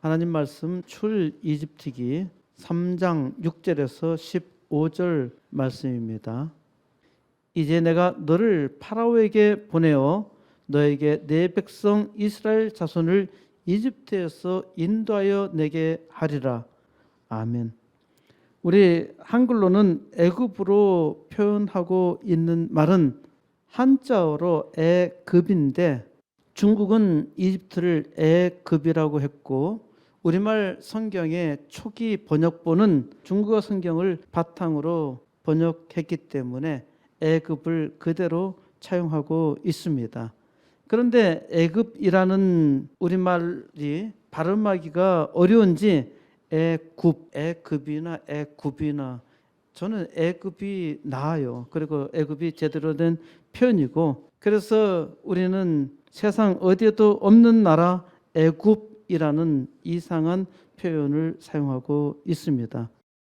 하나님 말씀 출 이집트기 3장 6절에서 15절 말씀입니다. 이제 내가 너를 파라오에게 보내어 너에게 내 백성 이스라엘 자손을 이집트에서 인도하여 내게 하리라. 아멘. 우리 한글로는 애굽으로 표현하고 있는 말은 한자어로 애급인데 중국은 이집트를 애급이라고 했고 우리말 성경의 초기 번역본은 중국어 성경을 바탕으로 번역했기 때문에 애굽을 그대로 차용하고 있습니다. 그런데 애굽이라는 우리말이 발음하기가 어려운지 애굽이나 저는 애굽이 나아요. 그리고 애굽이 제대로 된 표현이고 그래서 우리는 세상 어디에도 없는 나라 애굽이라는 이상한 표현을 사용하고 있습니다.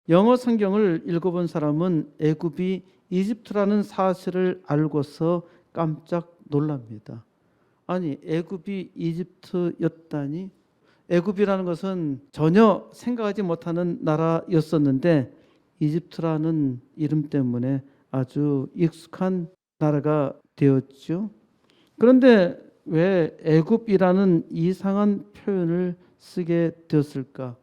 영어 성경을 읽어본 사람은 애굽이 이집트라는 사실을 알고서 깜짝 놀랍니다. 아니, 애굽이 이집트였다니? 애굽이라는 것은 전혀 생각하지 못하는 나라였었는데 이집트라는 이름 때문에 아주 익숙한 나라가 되었죠. 그런데 왜 애굽이라는 이상한 표현을 쓰게 되었을까?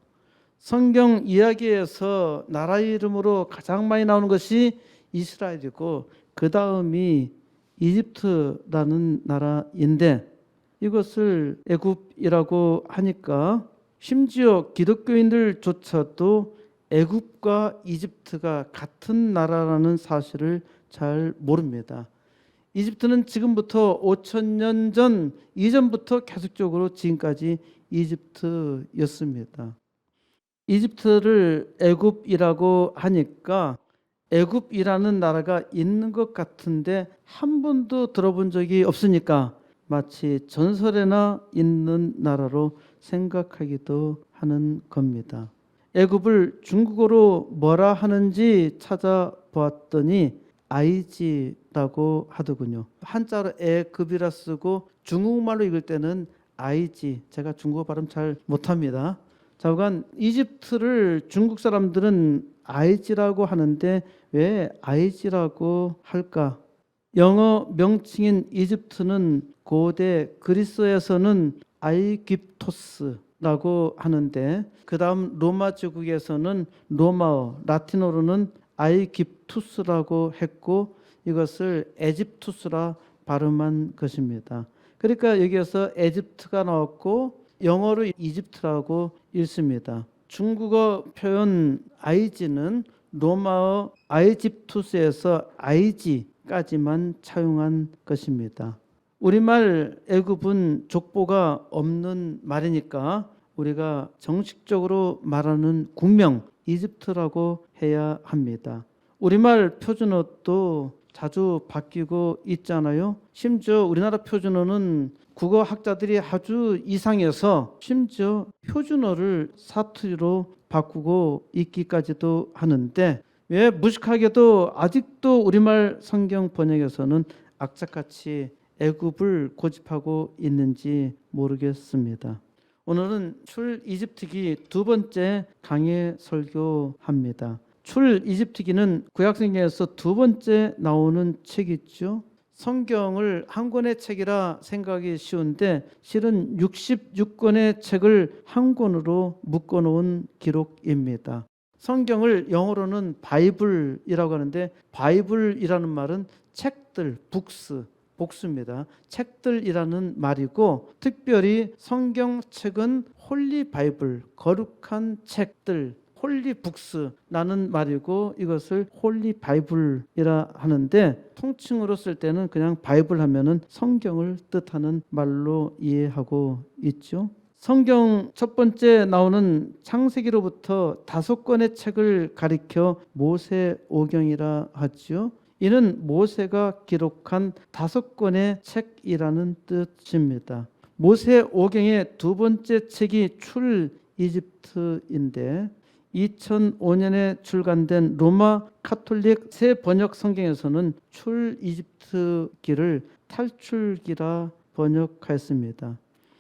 성경 이야기에서 나라 이름으로 가장 많이 나오는 것이 이스라엘이고 그 다음이 이집트라는 나라인데 이것을 애굽이라고 하니까 심지어 기독교인들조차도 애굽과 이집트가 같은 나라라는 사실을 잘 모릅니다. 이집트는 지금부터 5,000년 전 이전부터 계속적으로 지금까지 이집트였습니다. 이집트를 애굽이라고 하니까 애굽이라는 나라가 있는 것 같은데 한 번도 들어본 적이 없으니까 마치 전설에나 있는 나라로 생각하기도 하는 겁니다. 애굽을 중국어로 뭐라 하는지 찾아보았더니 아이지라고 하더군요. 한자로 애급이라 쓰고 중국말로 읽을 때는 아이지. 제가 중국어 발음 잘 못합니다. 자오간 이집트를 중국 사람들은 아이지라고 하는데 왜 아이지라고 할까? 영어 명칭인 이집트는 고대 그리스에서는 아이깁토스라고 하는데 그 다음 로마 제국에서는 로마어, 라틴어로는 아이깁투스라고 했고 이것을 에집투스라 발음한 것입니다. 그러니까 여기에서 에집트가 나왔고 영어로 이집트라고 읽습니다. 중국어 표현 아이지는 로마어 아이집투스에서 아이지까지만 차용한 것입니다. 우리말 애굽은 족보가 없는 말이니까 우리가 정식적으로 말하는 국명 이집트라고 해야 합니다. 우리말 표준어도 자주 바뀌고 있잖아요. 심지어 우리나라 표준어는 국어학자들이 아주 이상해서 심지어 표준어를 사투리로 바꾸고 있기까지도 하는데 왜 무식하게도 아직도 우리말 성경 번역에서는 악착같이 애굽을 고집하고 있는지 모르겠습니다. 오늘은 출 이집트기 두 번째 강해 설교합니다. 출 이집트기는 구약성경에서 두 번째 나오는 책이죠. 성경을 한 권의 책이라 생각하기 쉬운데 실은 66권의 책을 한 권으로 묶어놓은 기록입니다. 성경을 영어로는 바이블이라고 하는데 바이블이라는 말은 책들, 북스, 복수입니다. 책들이라는 말이고 특별히 성경책은 홀리 바이블, 거룩한 책들, 홀리 북스라는 말이고 이것을 홀리 바이블이라 하는데 통칭으로 쓸 때는 그냥 바이블 하면은 성경을 뜻하는 말로 이해하고 있죠. 성경 첫 번째 나오는 창세기로부터 5권의 책을 가리켜 모세오경이라 하죠. 이는 모세가 기록한 5권의 책이라는 뜻입니다. 모세오경의 두 번째 책이 출 이집트인데 2005년에 출간된 로마 카톨릭 새 번역 성경에서는 출 이집트기를 탈출기라 번역하였습니다.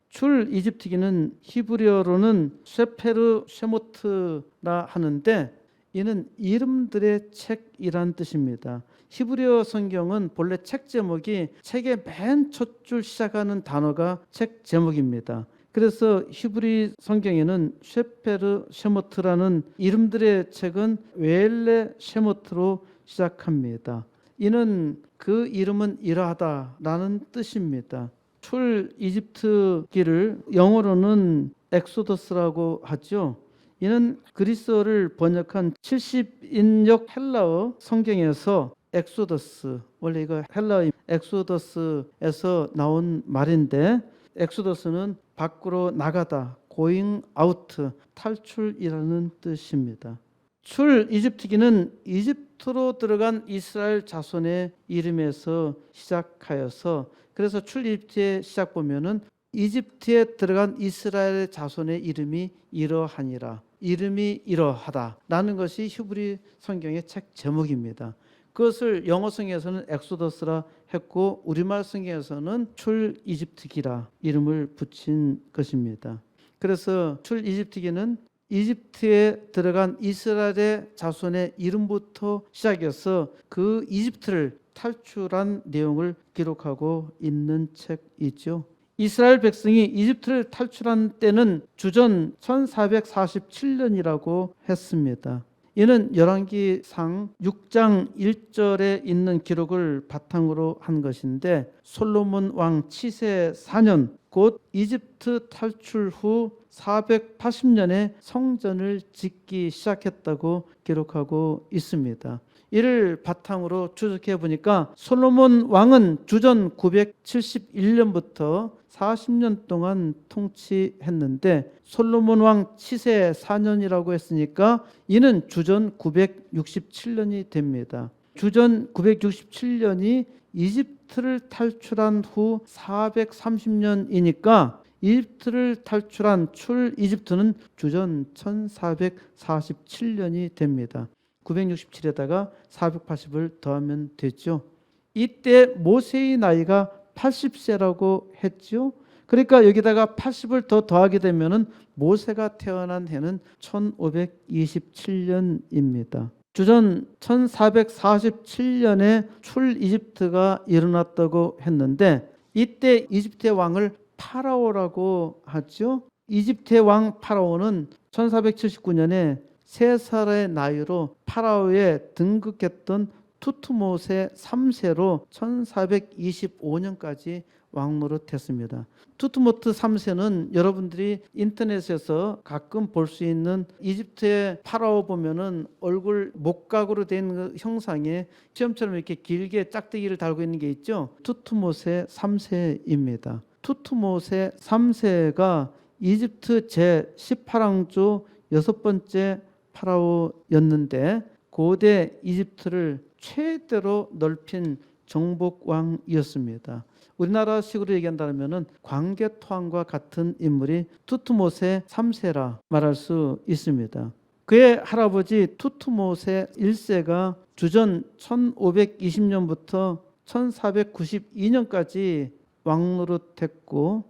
출 이집트기는 히브리어로는 셰페르 쉐모트라 하는데 이는 이름들의 책이란 뜻입니다. 히브리어 성경은 본래 책 제목이 책의 맨 첫 줄 시작하는 단어가 책 제목입니다. 그래서 히브리 성경에는 셰페르 쉐모트라는 이름들의 책은 웨일레 쉐모트로 시작합니다. 이는 그 이름은 이러하다라는 뜻입니다. 출 이집트기를 영어로는 엑소더스라고 하죠. 이는 그리스어를 번역한 70인역 헬라어 성경에서 엑소더스, 원래 이거 헬라어 엑소더스에서 나온 말인데 엑소더스는 밖으로 나가다, going out, 탈출이라는 뜻입니다. 출 이집트기는 이집트로 들어간 이스라엘 자손의 이름에서 시작하여서 그래서 출 이집트의 시작 보면은 이집트에 들어간 이스라엘 자손의 이름이 이러하니라, 이름이 이러하다라는 것이 히브리 성경의 책 제목입니다. 그것을 영어 성경에서는 엑소더스라 했고 우리말 성경에서는 출 이집트기라 이름을 붙인 것입니다. 그래서 출 이집트기는 이집트에 들어간 이스라엘의 자손의 이름부터 시작해서 그 이집트를 탈출한 내용을 기록하고 있는 책이죠. 이스라엘 백성이 이집트를 탈출한 때는 주전 1447년이라고 했습니다. 이는 열왕기상 6장 1절에 있는 기록을 바탕으로 한 것인데 솔로몬 왕 치세 4년 곧 이집트 탈출 후 480년에 성전을 짓기 시작했다고 기록하고 있습니다. 이를 바탕으로 추적해 보니까 솔로몬 왕은 주전 971년부터 40년 동안 통치했는데 솔로몬 왕 치세 4년이라고 했으니까 이는 주전 967년이 됩니다. 주전 967년이 이집트를 탈출한 후 430년이니까 이집트를 탈출한 출 이집트는 주전 1447년이 됩니다. 967에다가 480을 더하면 되죠. 이때 모세의 나이가 80세라고 했죠. 그러니까 여기다가 80을 더 더하게 되면은 모세가 태어난 해는 1527년입니다. 주전 1447년에 출 이집트가 일어났다고 했는데 이때 이집트의 왕을 파라오라고 하죠. 이집트의 왕 파라오는 1479년에 3살의 나이로 파라오에 등극했던 투트모세 3세로 1425년까지 왕노릇했습니다. 투트모트 3세는 여러분들이 인터넷에서 가끔 볼 수 있는 이집트의 파라오 보면은 얼굴 목각으로 된 그 형상에 시험처럼 이렇게 길게 짝대기를 달고 있는 게 있죠. 투트모세 3세입니다. 투트모세 3세가 이집트 제18왕조 6번째 파라오였는데 고대 이집트를 최대로 넓힌 정복왕이었습니다. 우리나라식으로 얘기한다면 광개토왕과 같은 인물이 투트모세 3세라 말할 수 있습니다. 그의 할아버지 투트모세 1세가 주전 1520년부터 1492년까지 왕노릇했고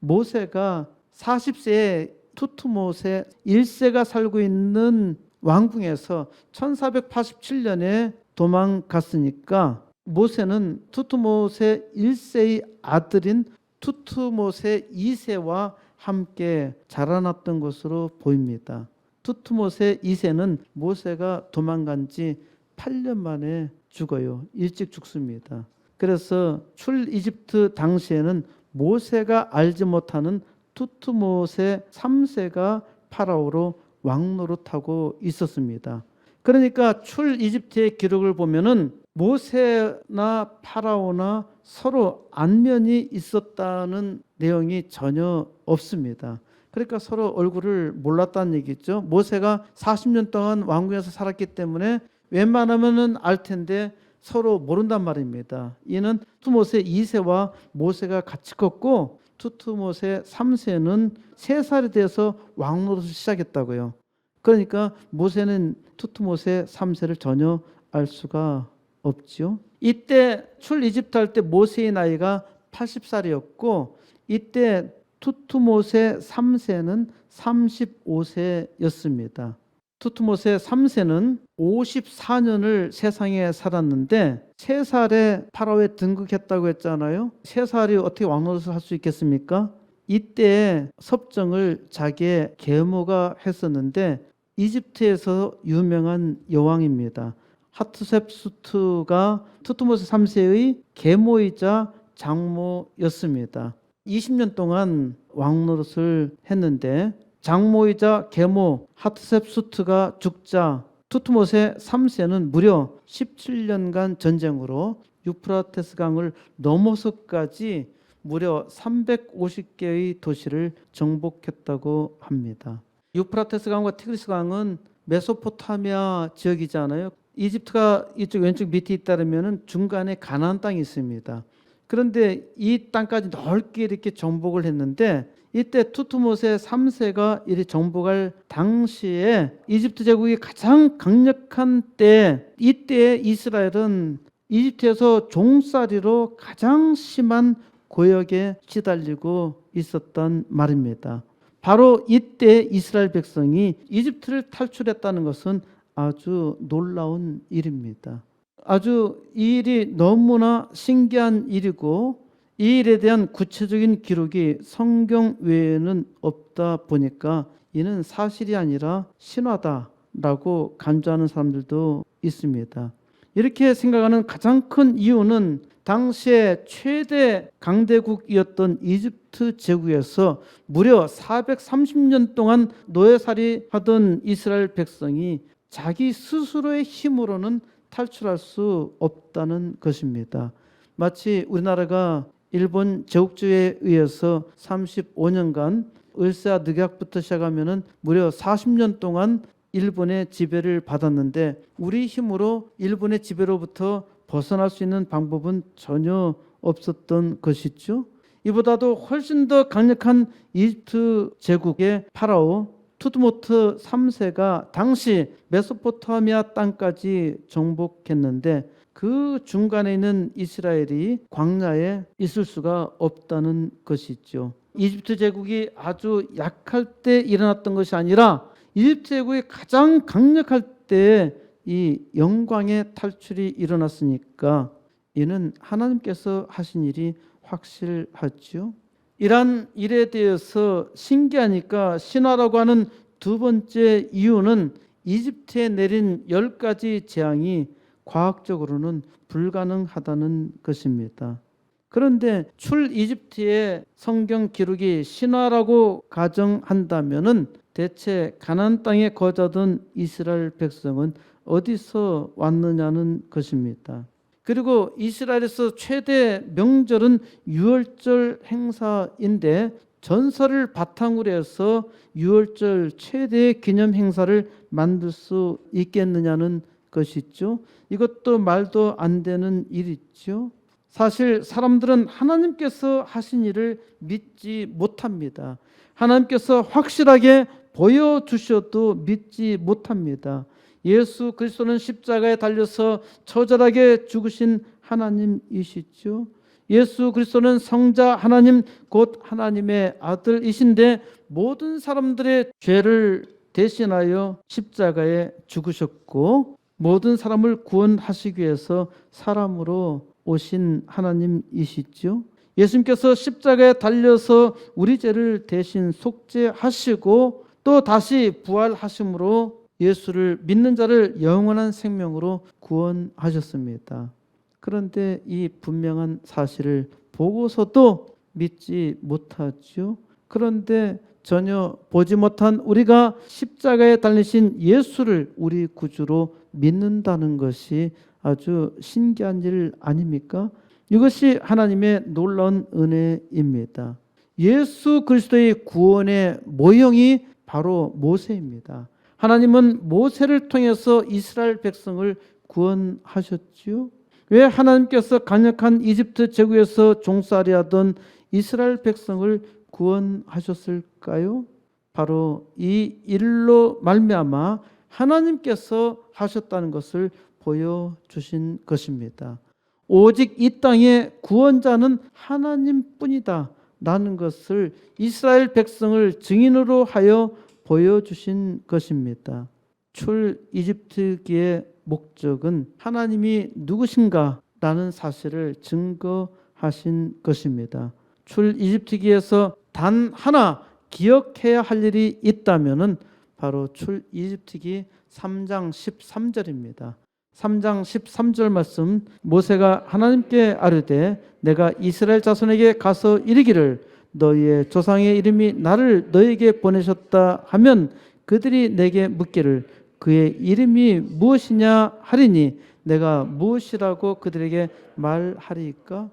모세가 40세에 투트모세 1세가 살고 있는 왕궁에서 1487년에 도망갔으니까 모세는 투트모세 1세의 아들인 투트모세 2세와 함께 자라났던 것으로 보입니다. 투트모세 2세는 모세가 도망간 지 8년 만에 죽어요. 일찍 죽습니다. 그래서 출 이집트 당시에는 모세가 알지 못하는 투트모세 3세가 파라오로 왕노릇하고 있었습니다. 그러니까 출 이집트의 기록을 보면은 모세나 파라오나 서로 안면이 있었다는 내용이 전혀 없습니다. 그러니까 서로 얼굴을 몰랐다는 얘기죠. 모세가 40년 동안 왕궁에서 살았기 때문에 웬만하면은 알 텐데 서로 모른단 말입니다. 이는 투트모세 2세와 모세가 같이 컸고 투트모세 3세는 3살이 돼서 왕노릇을 시작했다고요. 그러니까 모세는 투트모세 3세를 전혀 알 수가 없죠. 이때 출 이집트 할 때 모세의 나이가 80살이었고 이때 투트모세 3세는 35세였습니다. 투트모세 3세는 54년을 세상에 살았는데 3살에 파라오에 등극했다고 했잖아요. 3살이 어떻게 왕노릇을 할 수 있겠습니까? 이때 섭정을 자기의 계모가 했었는데 이집트에서 유명한 여왕입니다. 하트셉수트가 투트모세 3세의 계모이자 장모였습니다. 20년 동안 왕노릇을 했는데 장모이자 계모 하트셉수트가 죽자 투트모세 3세는 무려 17년간 전쟁으로 유프라테스 강을 넘어서까지 무려 350개의 도시를 정복했다고 합니다. 유프라테스 강과 티그리스 강은 메소포타미아 지역이잖아요. 이집트가 이쪽 왼쪽 밑에 있다면 중간에 가나안 땅이 있습니다. 그런데 이 땅까지 넓게 이렇게 정복을 했는데 이때 투트모세 3세가 이리 정복할 당시에 이집트 제국이 가장 강력한 때, 이때 이스라엘은 이집트에서 종살이로 가장 심한 고역에 시달리고 있었단 말입니다. 바로 이때 이스라엘 백성이 이집트를 탈출했다는 것은 아주 놀라운 일입니다. 아주 이 일이 너무나 신기한 일이고 이 일에 대한 구체적인 기록이 성경 외에는 없다 보니까 이는 사실이 아니라 신화다라고 간주하는 사람들도 있습니다. 이렇게 생각하는 가장 큰 이유는 당시에 최대 강대국이었던 이집트 제국에서 무려 430년 동안 노예살이 하던 이스라엘 백성이 자기 스스로의 힘으로는 탈출할 수 없다는 것입니다. 마치 우리나라가 일본 제국주의에 의해서 35년간 을사 늑약부터 시작하면 무려 40년 동안 일본의 지배를 받았는데 우리 힘으로 일본의 지배로부터 벗어날 수 있는 방법은 전혀 없었던 것이죠. 이보다도 훨씬 더 강력한 이집트 제국의 파라오 투트모스 3세가 당시 메소포타미아 땅까지 정복했는데 그 중간에 있는 이스라엘이 광야에 있을 수가 없다는 것이죠. 이집트 제국이 아주 약할 때 일어났던 것이 아니라 이집트 제국이 가장 강력할 때 이 영광의 탈출이 일어났으니까 이는 하나님께서 하신 일이 확실하죠. 이러한 일에 대해서 신기하니까 신화라고 하는 두 번째 이유는 이집트에 내린 10가지 재앙이 과학적으로는 불가능하다는 것입니다. 그런데 출 이집트의 성경 기록이 신화라고 가정한다면은 대체 가나안 땅에 거주하던 이스라엘 백성은 어디서 왔느냐는 것입니다. 그리고 이스라엘에서 최대 명절은 유월절 행사인데 전설을 바탕으로 해서 유월절 최대 기념 행사를 만들 수 있겠느냐는 것이죠. 이것도 말도 안 되는 일이죠. 사실 사람들은 하나님께서 하신 일을 믿지 못합니다. 하나님께서 확실하게 보여주셔도 믿지 못합니다. 예수 그리스도는 십자가에 달려서 처절하게 죽으신 하나님이시죠. 예수 그리스도는 성자 하나님 곧 하나님의 아들이신데 모든 사람들의 죄를 대신하여 십자가에 죽으셨고 모든 사람을 구원하시기 위해서 사람으로 오신 하나님이시죠. 예수님께서 십자가에 달려서 우리 죄를 대신 속죄하시고 또 다시 부활하심으로 예수를 믿는 자를 영원한 생명으로 구원하셨습니다. 그런데 이 분명한 사실을 보고서도 믿지 못하죠. 그런데 전혀 보지 못한 우리가 십자가에 달리신 예수를 우리 구주로 믿는다는 것이 아주 신기한 일 아닙니까? 이것이 하나님의 놀라운 은혜입니다. 예수 그리스도의 구원의 모형이 바로 모세입니다. 하나님은 모세를 통해서 이스라엘 백성을 구원하셨지요. 왜 하나님께서 강력한 이집트 제국에서 종살이 하던 이스라엘 백성을 구원하셨을까요? 바로 이 일로 말미암아 하나님께서 하셨다는 것을 보여주신 것입니다. 오직 이 땅의 구원자는 하나님뿐이다 라는 것을 이스라엘 백성을 증인으로 하여 보여주신 것입니다. 출이집트기의 목적은 하나님이 누구신가 라는 사실을 증거하신 것입니다. 출이집트기에서 단 하나 기억해야 할 일이 있다면 바로 출이집트기 3장 13절입니다. 3장 13절 말씀, 모세가 하나님께 아뢰되 내가 이스라엘 자손에게 가서 이르기를 너희의 조상의 이름이 나를 너희에게 보내셨다 하면 그들이 내게 묻기를 그의 이름이 무엇이냐 하리니 내가 무엇이라고 그들에게 말하리까?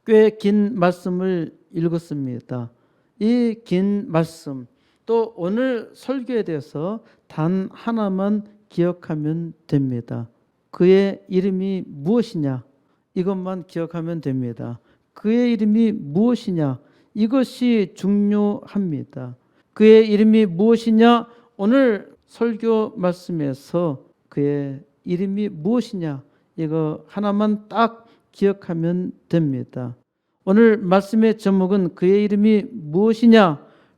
꽤 긴 말씀을 읽었습니다. 이 긴 말씀, 또 오늘 설교에 대해서 단 하나만 기억하면 됩니다. 그의 이름이 무엇이냐? 이것만 기억하면 됩니다. 그의 이름이 무엇이냐? 이것이 중요합니다. 그의 이름이 무엇이냐? 오늘 설교 말씀에서 그의 이름이 무엇이냐? 이거 하나만 딱 기억하면 됩니다. 오늘 말씀의 제목은 그의 이름이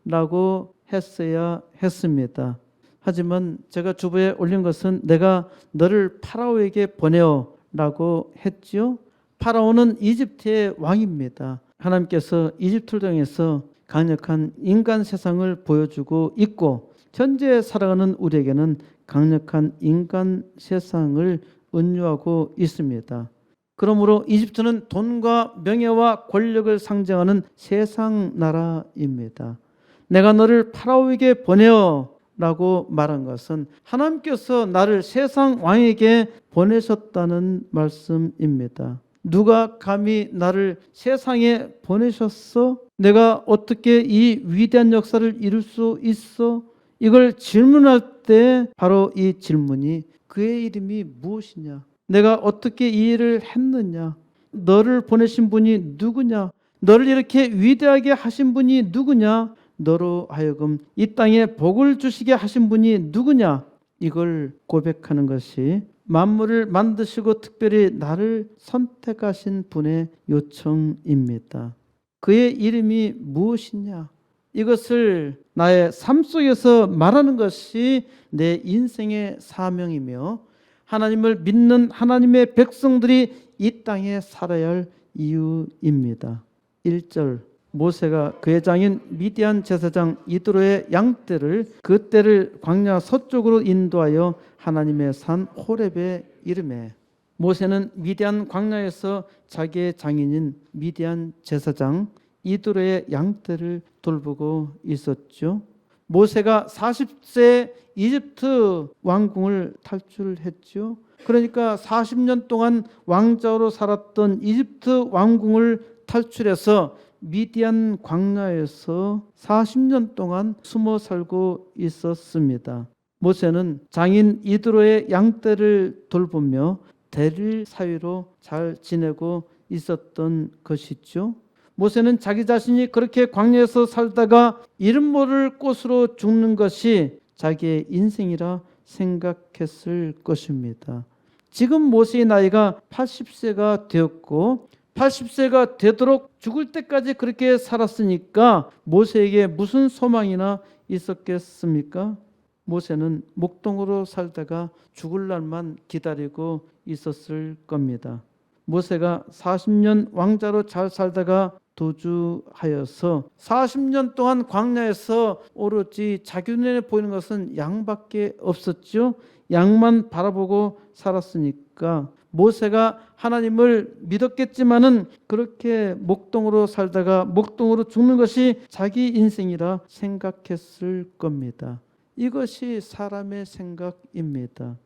무엇이냐라고 했어야 했습니다. 하지만 제가 주보에 올린 것은 내가 너를 파라오에게 보내어라고 했지요. 파라오는 이집트의 왕입니다. 하나님께서 이집트를 통해서 강력한 인간 세상을 보여주고 있고 현재 살아가는 우리에게는 강력한 인간 세상을 은유하고 있습니다. 그러므로 이집트는 돈과 명예와 권력을 상징하는 세상 나라입니다. 내가 너를 파라오에게 보내어 라고 말한 것은 하나님께서 나를 세상 왕에게 보내셨다는 말씀입니다. 누가 감히 나를 세상에 보내셨어? 내가 어떻게 이 위대한 역사를 이룰 수 있어? 이걸 질문할 때 바로 이 질문이 그의 이름이 무엇이냐? 내가 어떻게 이 일을 했느냐? 너를 보내신 분이 누구냐? 너를 이렇게 위대하게 하신 분이 누구냐? 너로 하여금 이 땅에 복을 주시게 하신 분이 누구냐? 이걸 고백하는 것이 만물을 만드시고 특별히 나를 선택하신 분의 요청입니다. 그의 이름이 무엇이냐? 이것을 나의 삶 속에서 말하는 것이 내 인생의 사명이며 하나님을 믿는 하나님의 백성들이 이 땅에 살아야 할 이유입니다. 1절 모세가 그의 장인 미디안 제사장 이드로의 양떼를 그 떼를 광야 서쪽으로 인도하여 하나님의 산 호렙에 이르매 모세는 미디안 광야에서 자기의 장인인 미디안 제사장 이드로의 양떼를 돌보고 있었죠. 모세가 40세 이집트 왕궁을 탈출했죠. 그러니까 40년 동안 왕자로 살았던 이집트 왕궁을 탈출해서 미디안 광야에서 40년 동안 숨어 살고 있었습니다. 모세는 장인 이드로의 양떼를 돌보며 대릴 사위로 잘 지내고 있었던 것이죠. 모세는 자기 자신이 그렇게 광야에서 살다가 이름 모를 꽃으로 죽는 것이 자기의 인생이라 생각했을 것입니다. 지금 모세의 나이가 80세가 되었고 80세가 되도록 죽을 때까지 그렇게 살았으니까 모세에게 무슨 소망이나 있었겠습니까? 모세는 목동으로 살다가 죽을 날만 기다리고 있었을 겁니다. 모세가 40년 왕자로 잘 살다가 도주하여서 40년 동안 광야에서 오로지 자기 눈에 보이는 것은 양밖에 없었죠. 양만 바라보고 살았으니까 모세가 하나님을 믿었겠지만은 그렇게 목동으로 살다가 목동으로 죽는 것이 자기 인생이라 생각했을 겁니다. 이것이 사람의 생각입니다.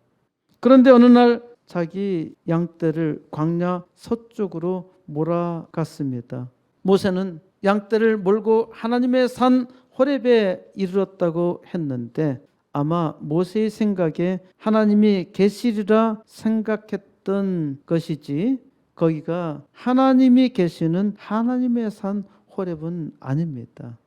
그런데 어느 날 자기 양떼를 광야 서쪽으로 몰아갔습니다. 모세는 양떼를 몰고 하나님의 산 호렙에 이르렀다고 했는데 아마 모세의 생각에 하나님이 계시리라 생각했던 것이지 거기가 하나님이 계시는 하나님의 산 호렙은 아닙니다.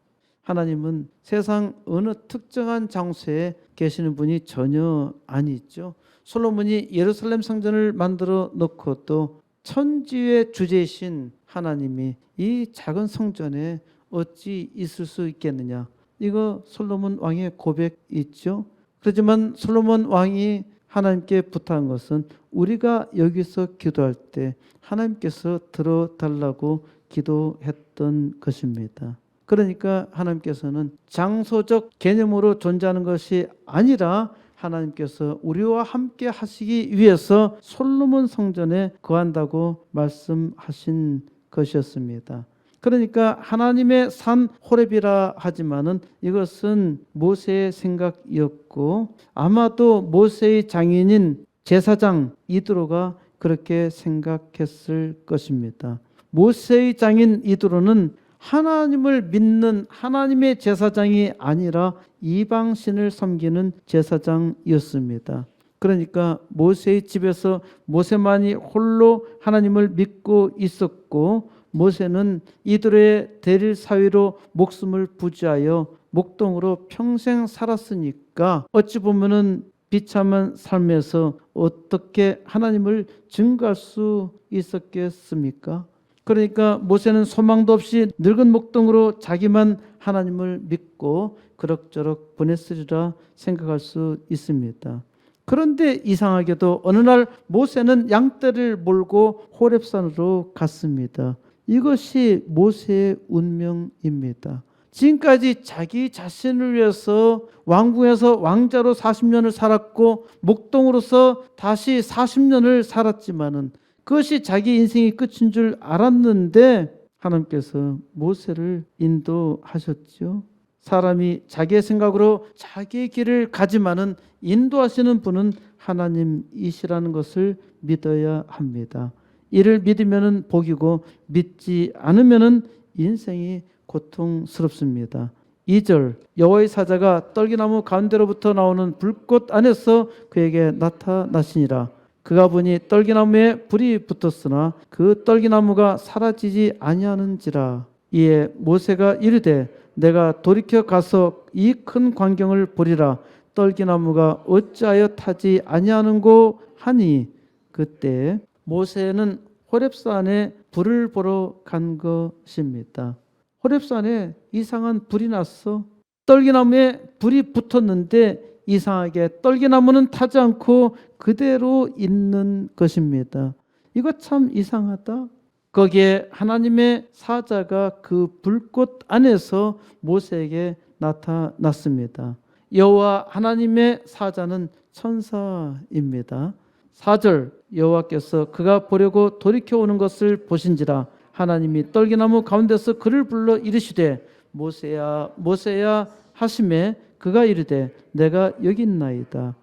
하나님은 세상 어느 특정한 장소에 계시는 분이 전혀 아니죠. 솔로몬이 예루살렘 성전을 만들어 놓고 또 천지의 주제이신 하나님이 이 작은 성전에 어찌 있을 수 있겠느냐. 이거 솔로몬 왕의 고백이 있죠. 그렇지만 솔로몬 왕이 하나님께 부탁한 것은 우리가 여기서 기도할 때 하나님께서 들어달라고 기도했던 것입니다. 그러니까 하나님께서는 장소적 개념으로 존재하는 것이 아니라 하나님께서 우리와 함께 하시기 위해서 솔로몬 성전에 거한다고 말씀하신 것이었습니다. 그러니까 하나님의 산 호렙이라 하지만은 이것은 모세의 생각이었고 아마도 모세의 장인인 제사장 이드로가 그렇게 생각했을 것입니다. 모세의 장인 이드로는 하나님을 믿는 하나님의 제사장이 아니라 이방신을 섬기는 제사장이었습니다. 그러니까 모세의 집에서 모세만이 홀로 하나님을 믿고 있었고 모세는 이들의 대릴 사위로 목숨을 부지하여 목동으로 평생 살았으니까 어찌 보면은 비참한 삶에서 어떻게 하나님을 증거할 수 있었겠습니까? 그러니까 모세는 소망도 없이 늙은 목동으로 자기만 하나님을 믿고 그럭저럭 보냈으리라 생각할 수 있습니다. 그런데 이상하게도 어느 날 모세는 양떼를 몰고 호렙산으로 갔습니다. 이것이 모세의 운명입니다. 지금까지 자기 자신을 위해서 왕궁에서 왕자로 40년을 살았고 목동으로서 다시 40년을 살았지만은 그것이 자기 인생의 끝인 줄 알았는데 하나님께서 모세를 인도하셨죠. 사람이 자기의 생각으로 자기의 길을 가지만은 인도하시는 분은 하나님이시라는 것을 믿어야 합니다. 이를 믿으면은 복이고 믿지 않으면은 인생이 고통스럽습니다. 2절 여호와의 사자가 떨기나무 가운데로부터 나오는 불꽃 안에서 그에게 나타나시니라. 그가 보니 떨기나무에 불이 붙었으나 그 떨기나무가 사라지지 아니하는지라. 이에 모세가 이르되 내가 돌이켜 가서 이 큰 광경을 보리라. 떨기나무가 어찌하여 타지 아니하는고 하니 그때 모세는 호렙산에 불을 보러 간 것입니다. 호렙산에 이상한 불이 났어. 떨기나무에 불이 붙었는데 이상하게 떨기나무는 타지 않고 그대로 있는 것입니다. 이거 참 이상하다. 거기에 하나님의 사자가 그 불꽃 안에서 모세에게 나타났습니다. 여호와 하나님의 사자는 천사입니다. 4절 여호와께서 그가 보려고 돌이켜 오는 것을 보신지라. 하나님이 떨기나무 가운데서 그를 불러 이르시되 모세야 모세야 하시매 그가 이르되 내가 여기 있나이다.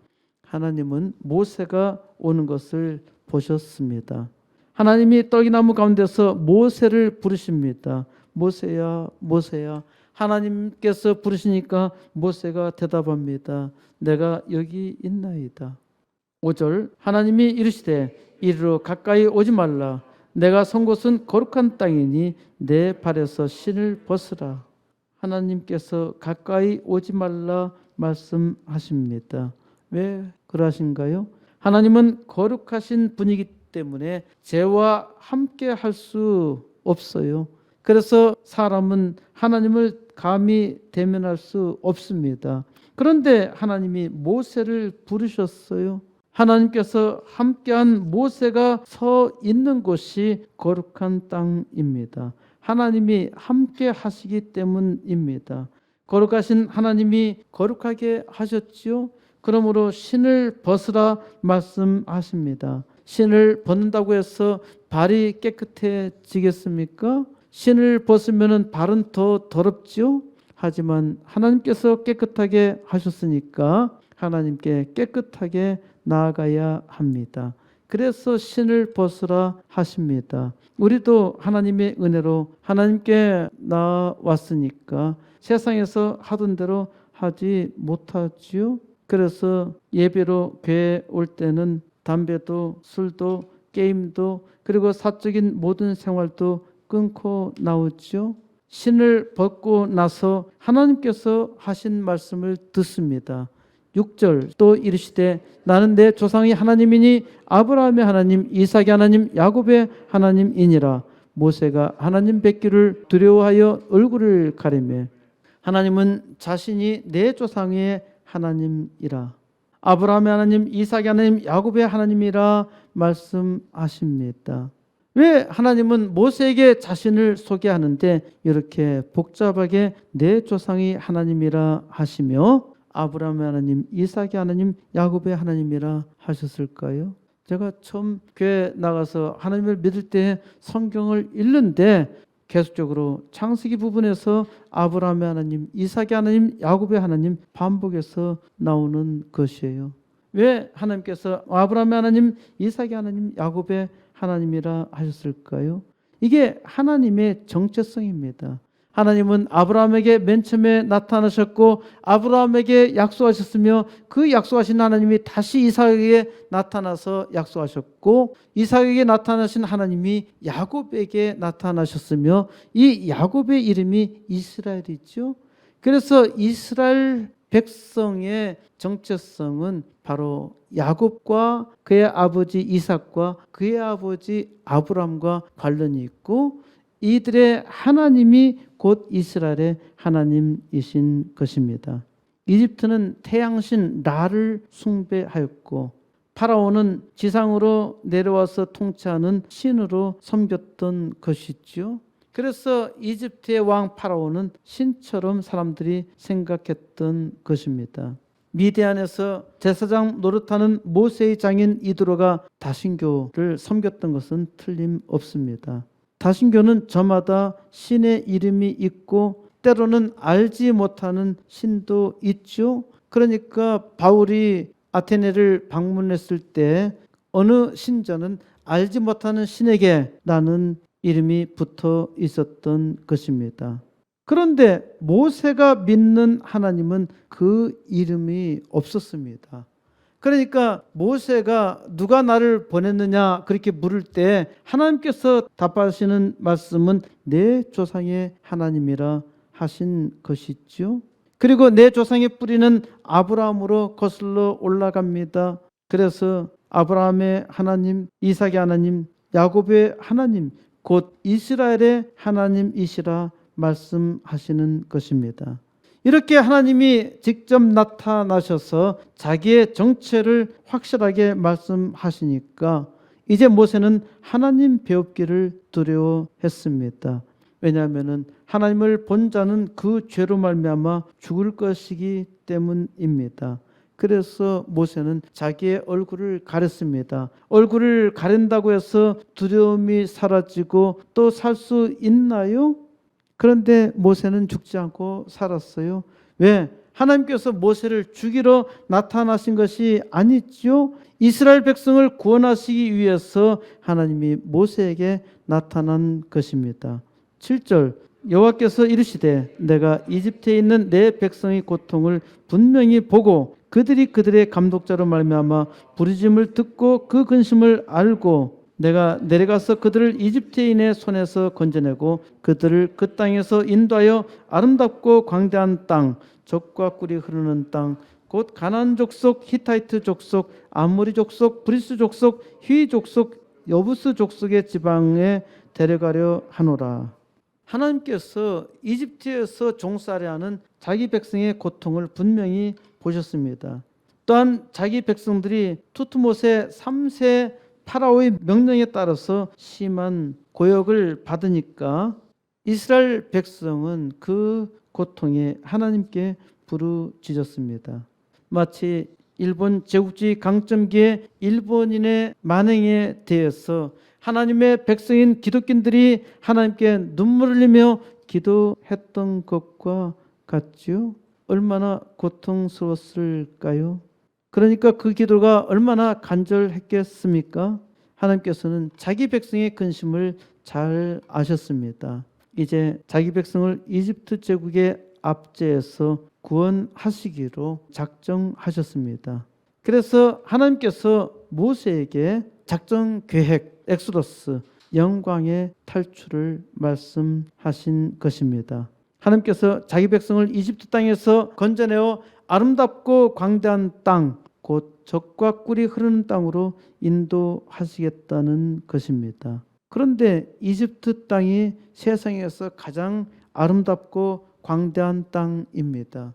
하나님은 모세가 오는 것을 보셨습니다. 하나님이 떨기나무 가운데서 모세를 부르십니다. 모세야 모세야. 하나님께서 부르시니까 모세가 대답합니다. 내가 여기 있나이다. 5절 하나님이 이르시되 이리로 가까이 오지 말라. 내가 선 곳은 거룩한 땅이니 내 발에서 신을 벗으라. 하나님께서 가까이 오지 말라 말씀하십니다. 왜 그러신가요? 하나님은 거룩하신 분이기 때문에 죄와 함께 할 수 없어요. 그래서 사람은 하나님을 감히 대면할 수 없습니다. 그런데 하나님이 모세를 부르셨어요. 하나님께서 함께한 모세가 서 있는 곳이 거룩한 땅입니다. 하나님이 함께 하시기 때문입니다. 거룩하신 하나님이 거룩하게 하셨지요. 그러므로 신을 벗으라 말씀하십니다. 신을 벗는다고 해서 발이 깨끗해지겠습니까? 신을 벗으면 발은 더 더럽지요. 하지만 하나님께서 깨끗하게 하셨으니까 하나님께 깨끗하게 나아가야 합니다. 그래서 신을 벗으라 하십니다. 우리도 하나님의 은혜로 하나님께 나왔으니까 세상에서 하던 대로 하지 못하지요. 그래서 예배로 교회 올 때는 담배도 술도 게임도 그리고 사적인 모든 생활도 끊고 나오죠. 신을 벗고 나서 하나님께서 하신 말씀을 듣습니다. 6절 또 이르시되 나는 내 조상의 하나님이니 아브라함의 하나님 이삭의 하나님 야곱의 하나님이니라. 모세가 하나님 뵙기를 두려워하여 얼굴을 가리매 하나님은 자신이 내 조상의 하나님이라 아브라함의 하나님, 이삭의 하나님, 야곱의 하나님이라 말씀하십니다. 왜 하나님은 모세에게 자신을 소개하는데 이렇게 복잡하게 내 조상이 하나님이라 하시며 아브라함의 하나님, 이삭의 하나님, 야곱의 하나님이라 하셨을까요? 제가 처음 교회 나가서 하나님을 믿을 때 성경을 읽는데 계속적으로 창세기 부분에서 아브라함의 하나님, 이삭의 하나님, 야곱의 하나님 반복해서 나오는 것이에요. 왜 하나님께서 아브라함의 하나님, 이삭의 하나님, 야곱의 하나님이라 하셨을까요? 이게 하나님의 정체성입니다. 하나님은 아브라함에게 맨 처음에 나타나셨고 아브라함에게 약속하셨으며 그 약속하신 하나님이 다시 이삭에게 나타나서 약속하셨고 이삭에게 나타나신 하나님이 야곱에게 나타나셨으며 이 야곱의 이름이 이스라엘이죠. 그래서 이스라엘 백성의 정체성은 바로 야곱과 그의 아버지 이삭과 그의 아버지 아브라함과 관련이 있고 이들의 하나님이 곧 이스라엘의 하나님이신 것입니다. 이집트는 태양신 라를 숭배하였고 파라오는 지상으로 내려와서 통치하는 신으로 섬겼던 것이죠. 그래서 이집트의 왕 파라오는 신처럼 사람들이 생각했던 것입니다. 미디안에서 제사장 노릇하는 모세의 장인 이드로가 다신교를 섬겼던 것은 틀림없습니다. 다신교는 저마다 신의 이름이 있고 때로는 알지 못하는 신도 있죠. 그러니까 바울이 아테네를 방문했을 때 어느 신자는 알지 못하는 신에게 라는 이름이 붙어 있었던 것입니다. 그런데 모세가 믿는 하나님은 그 이름이 없었습니다. 그러니까 모세가 누가 나를 보냈느냐 그렇게 물을 때 하나님께서 답하시는 말씀은 내 조상의 하나님이라 하신 것이죠. 그리고 내 조상의 뿌리는 아브라함으로 거슬러 올라갑니다. 그래서 아브라함의 하나님, 이삭의 하나님, 야곱의 하나님, 곧 이스라엘의 하나님이시라 말씀하시는 것입니다. 이렇게 하나님이 직접 나타나셔서 자기의 정체를 확실하게 말씀하시니까 이제 모세는 하나님 배웁기를 두려워했습니다. 왜냐하면 하나님을 본 자는 그 죄로 말미암아 죽을 것이기 때문입니다. 그래서 모세는 자기의 얼굴을 가렸습니다. 얼굴을 가린다고 해서 두려움이 사라지고 또 살 수 있나요? 그런데 모세는 죽지 않고 살았어요. 왜? 하나님께서 모세를 죽이러 나타나신 것이 아니죠. 이스라엘 백성을 구원하시기 위해서 하나님이 모세에게 나타난 것입니다. 7절 여호와께서 이르시되 내가 이집트에 있는 내 백성의 고통을 분명히 보고 그들이 그들의 감독자로 말미암아 부르짖음을 듣고 그 근심을 알고 내가 내려가서 그들을 이집트인의 손에서 건져내고 그들을 그 땅에서 인도하여 아름답고 광대한 땅, 젖과 꿀이 흐르는 땅, 곧 가나안 족속, 히타이트 족속, 아모리 족속, 브리스 족속, 히위 족속, 여부스 족속의 지방에 데려가려 하노라. 하나님께서 이집트에서 종살이하는 하는 자기 백성의 고통을 분명히 보셨습니다. 또한 자기 백성들이 투트모세 3세 파라오의 명령에 따라서 심한 고역을 받으니까 이스라엘 백성은 그 고통에 하나님께 부르짖었습니다. 마치 일본 제국주의 강점기에 일본인의 만행에 대해서 하나님의 백성인 기독교인들이 하나님께 눈물을 흘리며 기도했던 것과 같지요. 얼마나 고통스러웠을까요? 그러니까 그 기도가 얼마나 간절했겠습니까? 하나님께서는 자기 백성의 근심을 잘 아셨습니다. 이제 자기 백성을 이집트 제국의 압제에서 구원하시기로 작정하셨습니다. 그래서 하나님께서 모세에게 작전 계획, 엑소더스, 영광의 탈출을 말씀하신 것입니다. 하나님께서 자기 백성을 이집트 땅에서 건져내어 아름답고 광대한 땅, 곧 젖과 꿀이 흐르는 땅으로 인도하시겠다는 것입니다. 그런데 이집트 땅이 세상에서 가장 아름답고 광대한 땅입니다.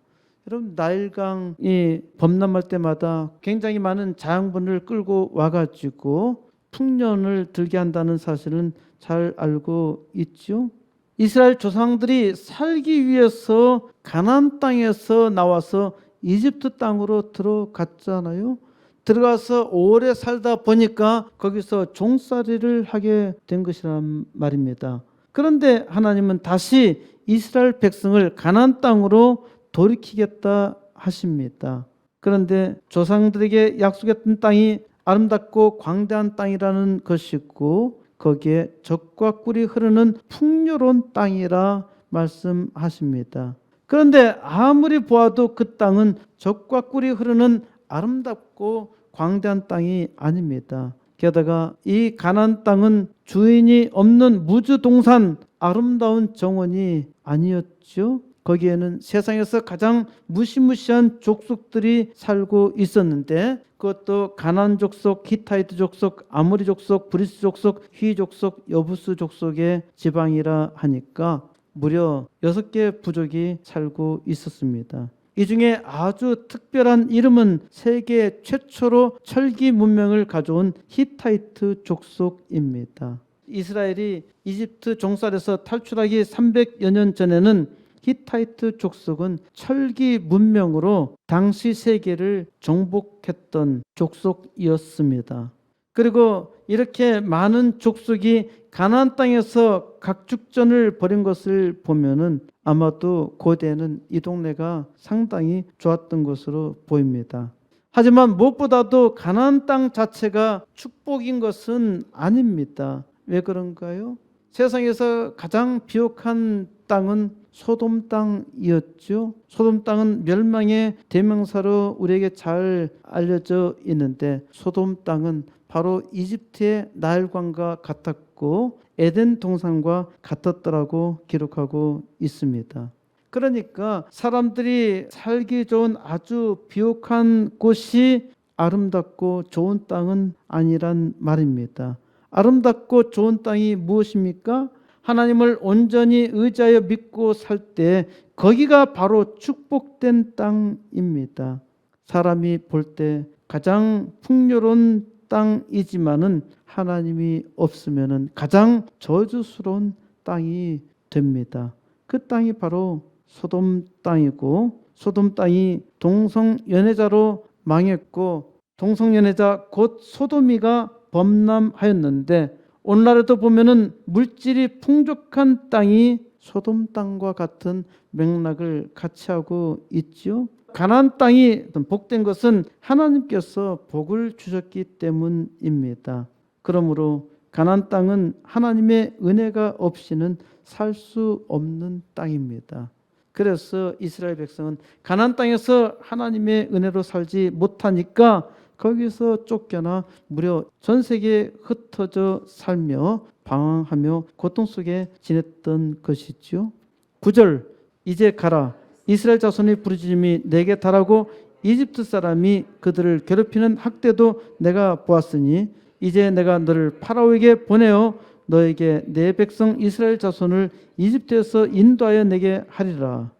여러분, 나일강이 범람할 때마다 굉장히 많은 자양분을 끌고 와가지고 풍년을 들게 한다는 사실은 잘 알고 있죠. 이스라엘 조상들이 살기 위해서 가나안 땅에서 나와서 이집트 땅으로 들어갔잖아요. 들어가서 오래 살다 보니까 거기서 종살이를 하게 된 것이란 말입니다. 그런데 하나님은 다시 이스라엘 백성을 가나안 땅으로 돌이키겠다 하십니다. 그런데 조상들에게 약속했던 땅이 아름답고 광대한 땅이라는 것이고 거기에 젖과 꿀이 흐르는 풍요로운 땅이라 말씀하십니다. 그런데 아무리 보아도 그 땅은 젖과 꿀이 흐르는 아름답고 광대한 땅이 아닙니다. 게다가 이 가나안 땅은 주인이 없는 무주동산 아름다운 정원이 아니었죠. 거기에는 세상에서 가장 무시무시한 족속들이 살고 있었는데 그것도 가나안 족속, 히타이트 족속, 아모리 족속, 브리스 족속, 휘 족속, 여부스 족속의 지방이라 하니까 무려 6개 부족이 살고 있었습니다. 이 중에 아주 특별한 이름은 세계 최초로 철기 문명을 가져온 히타이트 족속입니다. 이스라엘이 이집트 종살에서 탈출하기 300여 년 전에는 히타이트 족속은 철기 문명으로 당시 세계를 정복했던 족속이었습니다. 그리고 이렇게 많은 족속이 가나안 땅에서 각축전을 벌인 것을 보면은 아마도 고대에는 이 동네가 상당히 좋았던 것으로 보입니다. 하지만 무엇보다도 가나안 땅 자체가 축복인 것은 아닙니다. 왜 그런가요? 세상에서 가장 비옥한 땅은 소돔 땅이었죠. 소돔 땅은 멸망의 대명사로 우리에게 잘 알려져 있는데 소돔 땅은 바로 이집트의 나일강과 같았고 에덴 동산과 같았더라고 기록하고 있습니다. 그러니까 사람들이 살기 좋은 아주 비옥한 곳이 아름답고 좋은 땅은 아니란 말입니다. 아름답고 좋은 땅이 무엇입니까? 하나님을 온전히 의지하여 믿고 살 때 거기가 바로 축복된 땅입니다. 사람이 볼 때 가장 풍요로운 땅이지만은 하나님이 없으면은 가장 저주스러운 땅이 됩니다. 그 땅이 바로 소돔 땅이고 소돔 땅이 동성연애자로 망했고 동성연애자 곧 소돔이가 범람하였는데 오늘날에도 보면은 물질이 풍족한 땅이 소돔 땅과 같은 맥락을 같이 하고 있죠. 가나안 땅이 복된 것은 하나님께서 복을 주셨기 때문입니다. 그러므로 가나안 땅은 하나님의 은혜가 없이는 살 수 없는 땅입니다. 그래서 이스라엘 백성은 가나안 땅에서 하나님의 은혜로 살지 못하니까 거기서 쫓겨나 무려 전 세계에 흩어져 살며 방황하며 고통 속에 지냈던 것이죠. 9절 이제 가라 이스라엘 자손의 부르짖음이 내게 달하고 이집트 사람이 그들을 괴롭히는 학대도 내가 보았으니 이제 내가 너를 파라오에게 보내어 너에게 내 백성 이스라엘 자손을 이집트에서 인도하여 내게 하리라.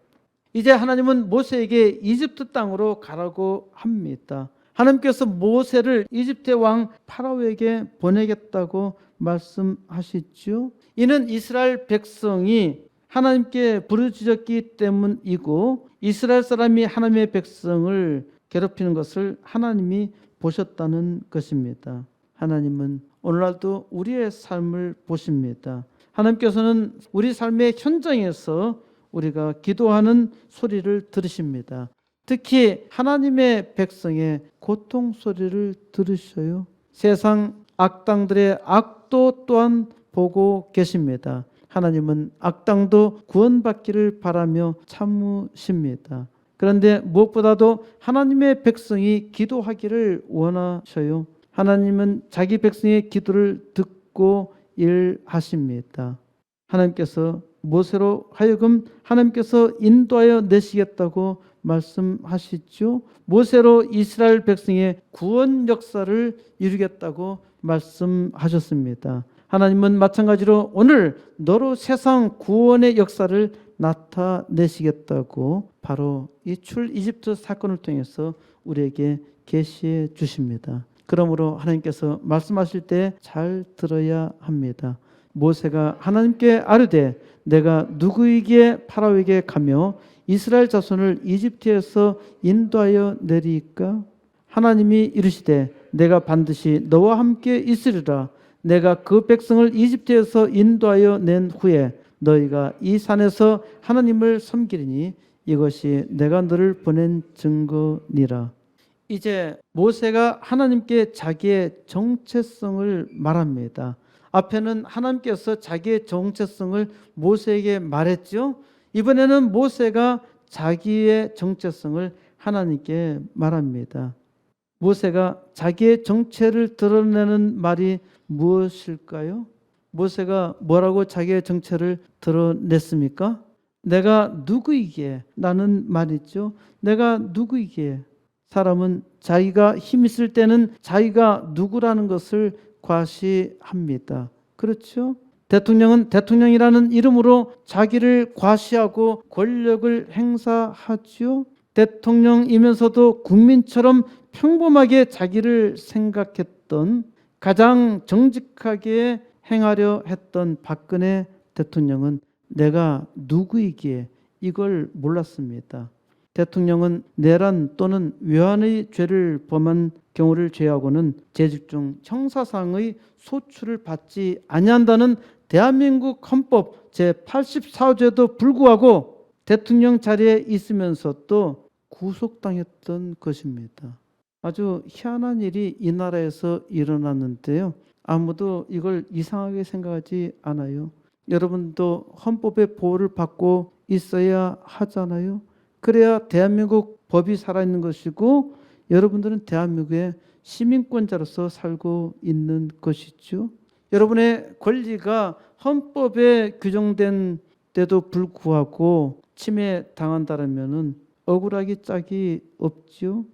이제 하나님은 모세에게 이집트 땅으로 가라고 합니다. 하나님께서 모세를 이집트의 왕 파라오에게 보내겠다고 말씀하시죠. 이는 이스라엘 백성이 하나님께 부르짖었기 때문이고 이스라엘 사람이 하나님의 백성을 괴롭히는 것을 하나님이 보셨다는 것입니다. 하나님은 오늘날도 우리의 삶을 보십니다. 하나님께서는 우리 삶의 현장에서 우리가 기도하는 소리를 들으십니다. 특히 하나님의 백성의 고통 소리를 들으셔요. 세상 악당들의 악도 또한 보고 계십니다. 하나님은 악당도 구원받기를 바라며 참으십니다. 그런데 무엇보다도 하나님의 백성이 기도하기를 원하셔요. 하나님은 자기 백성의 기도를 듣고 일하십니다. 하나님께서 모세로 하여금 하나님께서 인도하여 내시겠다고 말씀하시죠. 모세로 이스라엘 백성의 구원 역사를 이루겠다고 말씀하셨습니다. 하나님은 마찬가지로 오늘 너로 세상 구원의 역사를 나타내시겠다고 바로 이 출이집트 사건을 통해서 우리에게 계시해 주십니다. 그러므로 하나님께서 말씀하실 때 잘 들어야 합니다. 모세가 하나님께 아뢰되 내가 누구에게 파라오에게 가며 이스라엘 자손을 이집트에서 인도하여 내리까? 하나님이 이르시되 내가 반드시 너와 함께 있으리라. 내가 그 백성을 이집트에서 인도하여 낸 후에 너희가 이 산에서 하나님을 섬기리니 이것이 내가 너를 보낸 증거니라. 이제 모세가 하나님께 자기의 정체성을 말합니다. 앞에는 하나님께서 자기의 정체성을 모세에게 말했죠. 이번에는 모세가 자기의 정체성을 하나님께 말합니다. 모세가 자기의 정체를 드러내는 말이 무엇일까요? 모세가 뭐라고 자기의 정체를 드러냈습니까? 내가 누구이기에? 라는 말이죠. 내가 누구이기에? 사람은 자기가 힘 있을 때는 자기가 누구라는 것을 과시합니다. 그렇죠? 대통령은 대통령이라는 이름으로 자기를 과시하고 권력을 행사하죠. 대통령이면서도 국민처럼 평범하게 자기를 생각했던, 가장 정직하게 행하려 했던 박근혜 대통령은 내가 누구이기에 이걸 몰랐습니다. 대통령은 내란 또는 외환의 죄를 범한 경우를 제외하고는 재직 중 형사상의 소출을 받지 아니한다는 대한민국 헌법 제84조에도 불구하고 대통령 자리에 있으면서 또 구속당했던 것입니다. 아주 희한한 일이 이 나라에서 일어났는데요. 아무도 이걸 이상하게 생각하지 않아요. 여러분도 헌법의 보호를 받고 있어야 하잖아요. 그래야 대한민국 법이 살아있는 것이고 여러분들은 대한민국의 시민권자로서 살고 있는 것이죠. 여러분의 권리가 헌법에 규정된 데도 불구하고 침해당한다면 억울하기 짝이 없죠.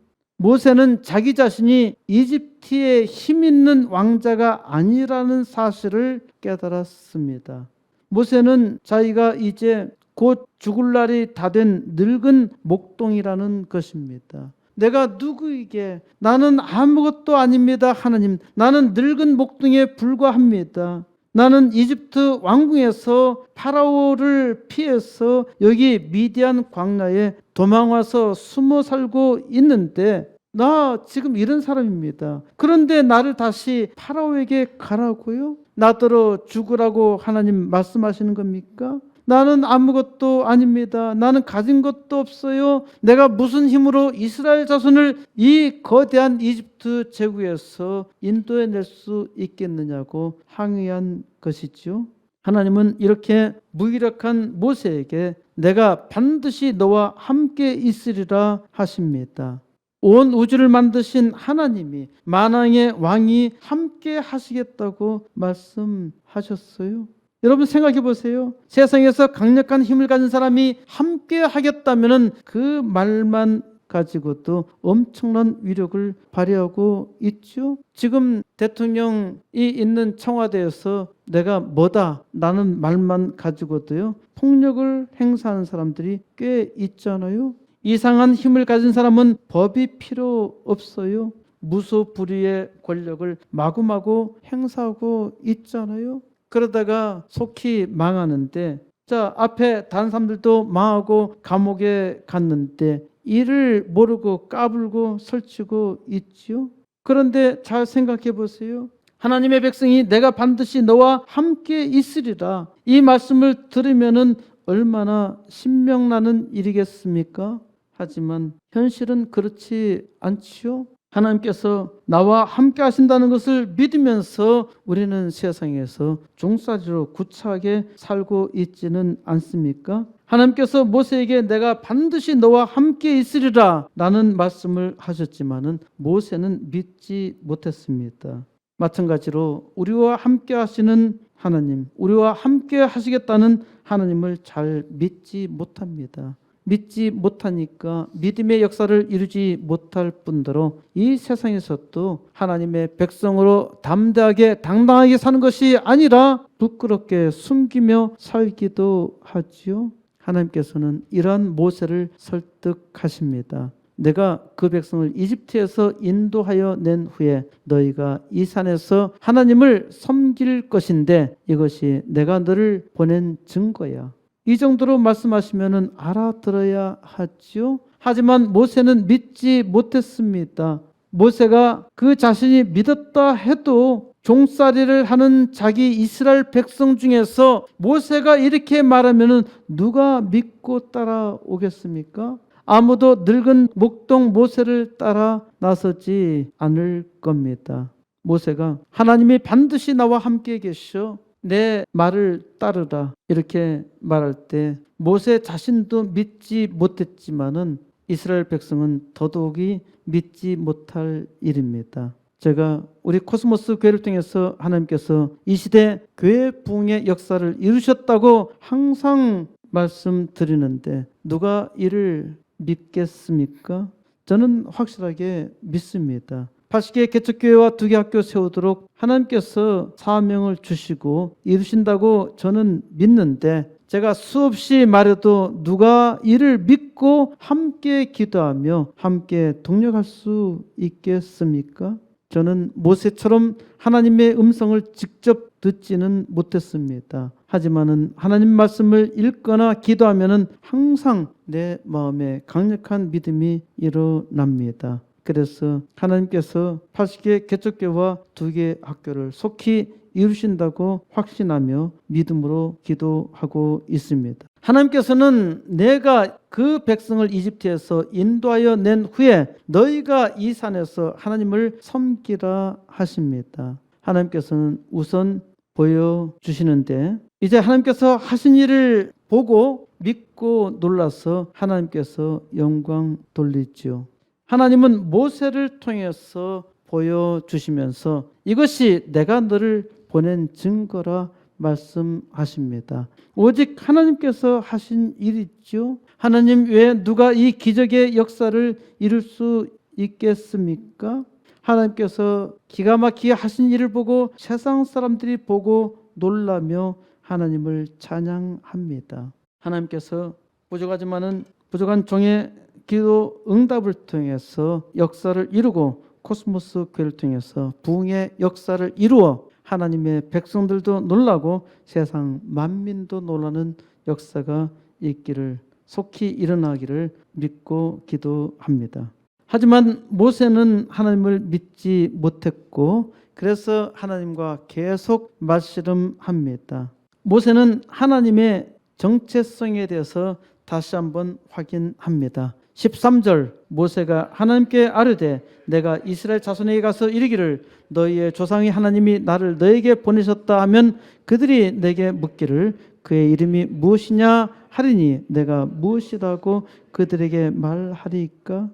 모세는 자기 자신이 이집트의 힘 있는 왕자가 아니라는 사실을 깨달았습니다. 모세는 자기가 이제 곧 죽을 날이 다 된 늙은 목동이라는 것입니다. 내가 누구이게? 나는 아무것도 아닙니다. 하나님, 나는 늙은 목동에 불과합니다. 나는 이집트 왕궁에서 파라오를 피해서 여기 미디안 광야에 도망와서 숨어 살고 있는데 나 지금 이런 사람입니다. 그런데 나를 다시 파라오에게 가라고요? 나더러 죽으라고 하나님 말씀하시는 겁니까? 나는 아무것도 아닙니다. 나는 가진 것도 없어요. 내가 무슨 힘으로 이스라엘 자손을 이 거대한 이집트 제국에서 인도해낼 수 있겠느냐고 항의한 것이죠. 하나님은 이렇게 무기력한 모세에게 내가 반드시 너와 함께 있으리라 하십니다. 온 우주를 만드신 하나님이 만왕의 왕이 함께 하시겠다고 말씀하셨어요. 여러분 생각해 보세요. 세상에서 강력한 힘을 가진 사람이 함께 하겠다면 그 말만 가지고도 엄청난 위력을 발휘하고 있죠. 지금 대통령이 있는 청와대에서 내가 뭐다 라는 말만 가지고도요 폭력을 행사하는 사람들이 꽤 있잖아요. 이상한 힘을 가진 사람은 법이 필요 없어요. 무소불위의 권력을 마구마구 행사하고 있잖아요. 그러다가 속히 망하는데, 자, 앞에 다른 사람들도 망하고 감옥에 갔는데 이를 모르고 까불고 설치고 있지요. 그런데 잘 생각해 보세요. 하나님의 백성이 내가 반드시 너와 함께 있으리라 이 말씀을 들으면은 얼마나 신명나는 일이겠습니까? 하지만 현실은 그렇지 않지요. 하나님께서 나와 함께 하신다는 것을 믿으면서 우리는 세상에서 종살이로 구차하게 살고 있지는 않습니까? 하나님께서 모세에게 내가 반드시 너와 함께 있으리라 라는 말씀을 하셨지만은 모세는 믿지 못했습니다. 마찬가지로 우리와 함께 하시는 하나님, 우리와 함께 하시겠다는 하나님을 잘 믿지 못합니다. 믿지 못하니까 믿음의 역사를 이루지 못할 뿐더러 이 세상에서도 하나님의 백성으로 담대하게 당당하게 사는 것이 아니라 부끄럽게 숨기며 살기도 하지요. 하나님께서는 이러한 모세를 설득하십니다. 내가 그 백성을 이집트에서 인도하여 낸 후에 너희가 이 산에서 하나님을 섬길 것인데 이것이 내가 너를 보낸 증거야. 이 정도로 말씀하시면 알아들어야 하지요. 하지만 모세는 믿지 못했습니다. 모세가 그 자신이 믿었다 해도 종살이를 하는 자기 이스라엘 백성 중에서 모세가 이렇게 말하면 누가 믿고 따라오겠습니까? 아무도 늙은 목동 모세를 따라 나서지 않을 겁니다. 모세가 하나님이 반드시 나와 함께 계셔 내 말을 따르라 이렇게 말할 때 모세 자신도 믿지 못했지만은 이스라엘 백성은 더더욱이 믿지 못할 일입니다. 제가 우리 코스모스 교회를 통해서 하나님께서 이 시대 교회 부흥의 역사를 이루셨다고 항상 말씀드리는데 누가 이를 믿겠습니까? 저는 확실하게 믿습니다. 80개 개척교회와 2개 학교 세우도록 하나님께서 사명을 주시고 이루신다고 저는 믿는데 제가 수없이 말해도 누가 이를 믿고 함께 기도하며 함께 동력할 수 있겠습니까? 저는 모세처럼 하나님의 음성을 직접 듣지는 못했습니다. 하지만은 하나님 말씀을 읽거나 기도하면은 항상 내 마음에 강력한 믿음이 일어납니다. 그래서 하나님께서 80개 개척교회와 2개 학교를 속히 이루신다고 확신하며 믿음으로 기도하고 있습니다. 하나님께서는 내가 그 백성을 이집트에서 인도하여 낸 후에 너희가 이 산에서 하나님을 섬기라 하십니다. 하나님께서는 우선 보여주시는데 이제 하나님께서 하신 일을 보고 믿고 놀라서 하나님께서 영광 돌리지요. 하나님은 모세를 통해서 보여주시면서 이것이 내가 너를 보낸 증거라 말씀하십니다. 오직 하나님께서 하신 일이죠. 하나님 외에 누가 이 기적의 역사를 이룰 수 있겠습니까? 하나님께서 기가 막히게 하신 일을 보고 세상 사람들이 보고 놀라며 하나님을 찬양합니다. 하나님께서 부족하지만은 부족한 종의 기도 응답을 통해서 역사를 이루고 코스모스 교회를 통해서 부흥의 역사를 이루어 하나님의 백성들도 놀라고 세상 만민도 놀라는 역사가 있기를 속히 일어나기를 믿고 기도합니다. 하지만 모세는 하나님을 믿지 못했고 그래서 하나님과 계속 말씨름합니다. 모세는 하나님의 정체성에 대해서 다시 한번 확인합니다. 13절 모세가 하나님께 아뢰되 내가 이스라엘 자손에게 가서 이르기를 너희의 조상의 하나님이 나를 너에게 보내셨다 하면 그들이 내게 묻기를 그의 이름이 무엇이냐 하리니 내가 무엇이라고 그들에게 말하리까?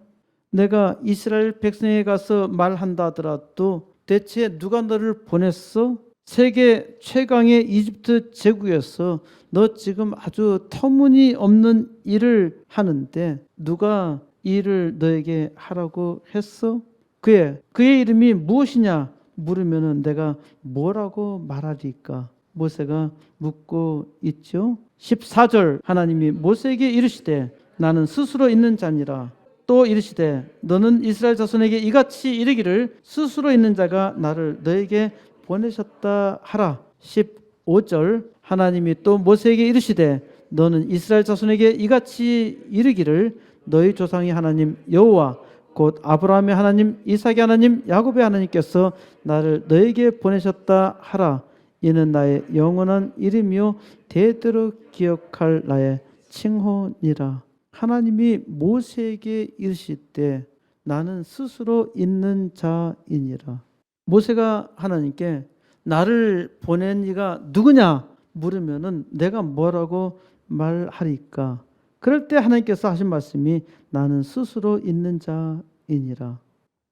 내가 이스라엘 백성에게 가서 말한다 하더라도 대체 누가 너를 보냈어? 세계 최강의 이집트 제국에서 너 지금 아주 터무니없는 일을 하는데 누가 이 일을 너에게 하라고 했어? 그의 이름이 무엇이냐 물으면 내가 뭐라고 말하리까? 모세가 묻고 있죠. 14절 하나님이 모세에게 이르시되 나는 스스로 있는 자니라. 또 이르시되 너는 이스라엘 자손에게 이같이 이르기를 스스로 있는 자가 나를 너에게 보내셨다 하라. 15절 하나님이 또 모세에게 이르시되 너는 이스라엘 자손에게 이같이 이르기를 너희 조상의 하나님 여호와 곧 아브라함의 하나님 이삭의 하나님 야곱의 하나님께서 나를 너에게 보내셨다 하라. 이는 나의 영원한 이름이요 대대로 기억할 나의 칭호니라. 하나님이 모세에게 이르실 때 나는 스스로 있는 자이니라. 모세가 하나님께 나를 보낸 이가 누구냐 물으면은 내가 뭐라고 말하리까? 그럴 때 하나님께서 하신 말씀이 나는 스스로 있는 자이니라.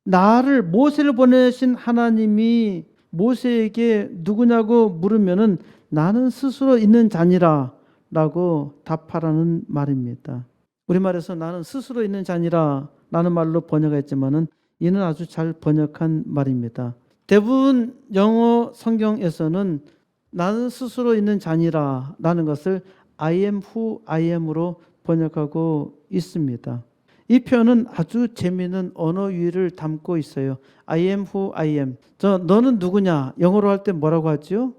나를 모세를 보내신 하나님이 모세에게 누구냐고 물으면은 나는 스스로 있는 자니라 라고 답하라는 말입니다. 우리말에서 나는 스스로 있는 자니라 라는 말로 번역했지만은 이는 아주 잘 번역한 말입니다. 대부분 영어 성경에서는 나는 스스로 있는 자니라 라는 것을 I am who I am으로 번역하고 있습니다. 이 표현은 아주 재미있는 언어 유희를 담고 있어요. I am who I am. 너는 누구냐? 영어로 할 때 뭐라고 하죠?